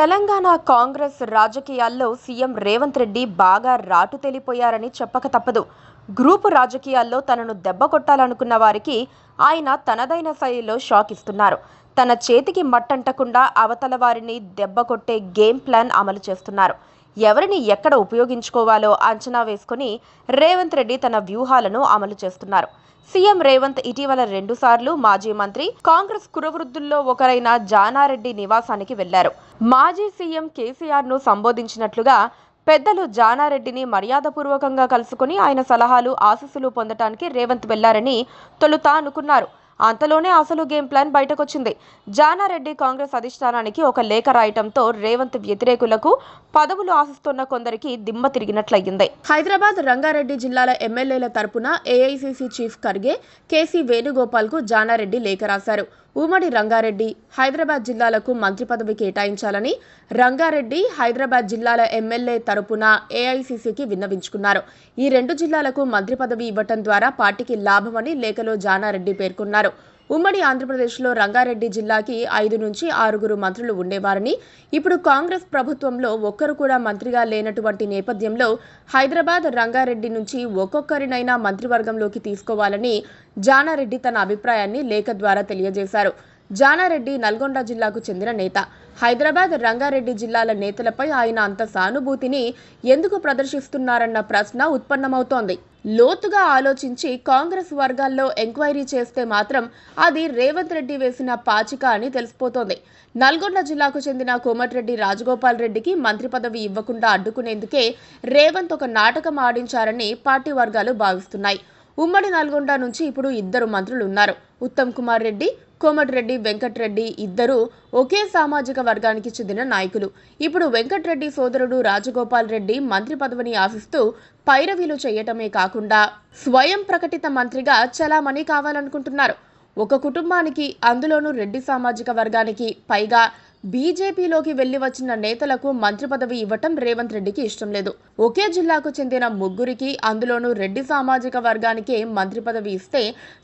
తెలంగాణ కాంగ్రెస్ రాజకీయాల్లో సీఎం రేవంత్ రెడ్డి బాగా రాటు తెలిపోయారని చెప్పక తప్పదు. గ్రూపు రాజకీయాల్లో తనను దెబ్బ కొట్టాలనుకున్న వారికి ఆయన తనదైన శైలిలో షాక్ ఇస్తున్నారు. తన చేతికి మట్టంటకుండా అవతల వారిని దెబ్బ కొట్టే గేమ్ ప్లాన్ అమలు చేస్తున్నారు. ఎవరిని ఎక్కడ ఉపయోగించుకోవాలో అంచనా వేసుకుని రేవంత్ రెడ్డి తన వ్యూహాలను అమలు చేస్తున్నారు. సీఎం రేవంత్ ఇటీవల 2 సార్లు మాజీ మంత్రి, కాంగ్రెస్ కురవృద్ధుల్లో ఒకరైన జానారెడ్డి నివాసానికి వెళ్లారు. మాజీ సీఎం కేసీఆర్ ను సంబోధించినట్లుగా పెద్దలు జానారెడ్డిని మర్యాదపూర్వకంగా కలుసుకుని ఆయన సలహాలు, ఆశీస్సులు పొందటానికి రేవంత్ వెళ్లారని తొలుత అనుకున్నారు. అంతలోనే అసలు గేమ్ ప్లాన్ బయటకొచ్చింది. జానారెడ్డి కాంగ్రెస్ అధిష్టానానికి ఒక లేఖ రాయటంతో రేవంత్ వ్యతిరేకులకు పదవులు ఆశిస్తున్న కొందరికి దిమ్మ తిరిగినట్లయింది. హైదరాబాద్, రంగారెడ్డి జిల్లాల ఎమ్మెల్యేల తరపున AICC chief Kharge, KC Venugopal కు జానారెడ్డి లేఖ రాశారు. ఉమ్మడి రంగారెడ్డి, హైదరాబాద్ జిల్లాలకు మంత్రి పదవి కేటాయించాలని రంగారెడ్డి, హైదరాబాద్ జిల్లాల ఎమ్మెల్యే తరపున ఏఐసీసీకి విన్నవించుకున్నారు. ఈ 2 జిల్లాలకు మంత్రి పదవి ఇవ్వటం ద్వారా పార్టీకి లాభమని లేఖలో జానారెడ్డి పేర్కొన్నారు. ఉమ్మడి ఆంధ్రప్రదేశ్లో రంగారెడ్డి జిల్లాకి 5 నుంచి 6 మంత్రులు ఉండేవారని, ఇప్పుడు కాంగ్రెస్ ప్రభుత్వంలో ఒక్కరు కూడా మంత్రిగా లేనటువంటి నేపథ్యంలో హైదరాబాద్, రంగారెడ్డి నుంచి ఒక్కొక్కరినైనా మంత్రివర్గంలోకి తీసుకోవాలని జానారెడ్డి తన అభిప్రాయాన్ని లేఖ ద్వారా తెలియజేశారు. జానారెడ్డి నల్గొండ జిల్లాకు చెందిన నేత. హైదరాబాద్, రంగారెడ్డి జిల్లాల నేతలపై ఆయన అంత సానుభూతిని ఎందుకు ప్రదర్శిస్తున్నారన్న ప్రశ్న ఉత్పన్నమవుతోంది. లోతుగా ఆలోచించి కాంగ్రెస్ వర్గాల్లో ఎంక్వైరీ చేస్తే మాత్రం అది రేవంత్ రెడ్డి వేసిన పాచిక అని తెలిసిపోతోంది. నల్గొండ జిల్లాకు చెందిన కోమటిరెడ్డి రాజగోపాల్ రెడ్డికి మంత్రి పదవి ఇవ్వకుండా అడ్డుకునేందుకే రేవంత్ ఒక నాటకం ఆడించారని పార్టీ వర్గాలు భావిస్తున్నాయి. ఉమ్మడి నల్గొండ నుంచి ఇప్పుడు 2 మంత్రులు ఉన్నారు. ఉత్తమ్ కుమార్ రెడ్డి, కోమటిరెడ్డి వెంకట్రెడ్డి ఇద్దరు ఒకే సామాజిక వర్గానికి చెందిన నాయకులు. ఇప్పుడు వెంకట్రెడ్డి సోదరుడు రాజగోపాల్ రెడ్డి మంత్రి పదవిని ఆశిస్తూ పైరవీలు చేయటమే కాకుండా స్వయం ప్రకటిత మంత్రిగా చలామణి కావాలనుకుంటున్నారు. ఒక కుటుంబానికి, అందులోనూ రెడ్డి సామాజిక వర్గానికి, పైగా బీజేపీలోకి వెళ్లి వచ్చిన నేతలకు మంత్రి పదవి ఇవ్వటం రేవంత్ రెడ్డికి ఇష్టం లేదు. ఒకే జిల్లాకు చెందిన 3కి, అందులోనూ రెడ్డి సామాజిక వర్గానికే మంత్రి పదవి ఇస్తే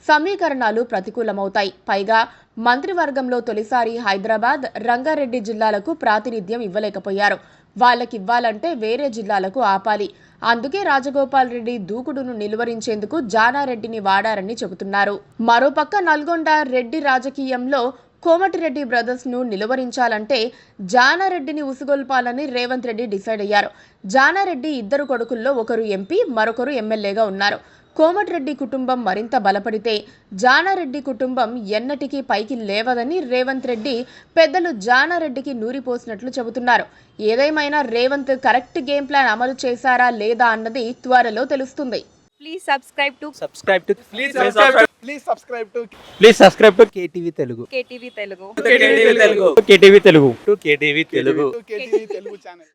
సమీకరణాలు ప్రతికూలమవుతాయి. పైగా మంత్రివర్గంలో తొలిసారి హైదరాబాద్, రంగారెడ్డి జిల్లాలకు ప్రాతినిధ్యం ఇవ్వలేకపోయారు. వాళ్ళకివ్వాలంటే వేరే జిల్లాలకు ఆపాలి. అందుకే రాజగోపాల్ రెడ్డి దూకుడును నిలువరించేందుకు జానారెడ్డిని వాడారని చెబుతున్నారు. మరోపక్క నల్గొండ రెడ్డి రాజకీయంలో కోమటిరెడ్డి బ్రదర్స్ ను నిలువరించాలంటే జానారెడ్డిని ఉసుగొల్పాలని రేవంత్ రెడ్డి డిసైడ్ అయ్యారు. జానారెడ్డి 2 కొడుకుల్లో ఒకరు ఎంపీ, మరొకరు ఎమ్మెల్యేగా ఉన్నారు. కోమటిరెడ్డి కుటుంబం మరింత బలపడితే జానారెడ్డి కుటుంబం ఎన్నటికీ పైకి లేవదని రేవంత్ రెడ్డి పెద్దలు జానారెడ్డికి నూరిపోసినట్లు చెబుతున్నారు. ఏదేమైనా రేవంత్ కరెక్ట్ గేమ్ ప్లాన్ అమలు చేశారా లేదా అన్నది త్వరలో తెలుస్తుంది. Please subscribe to KTV Telugu. KTV Telugu. KTV Telugu. KTV Telugu channel.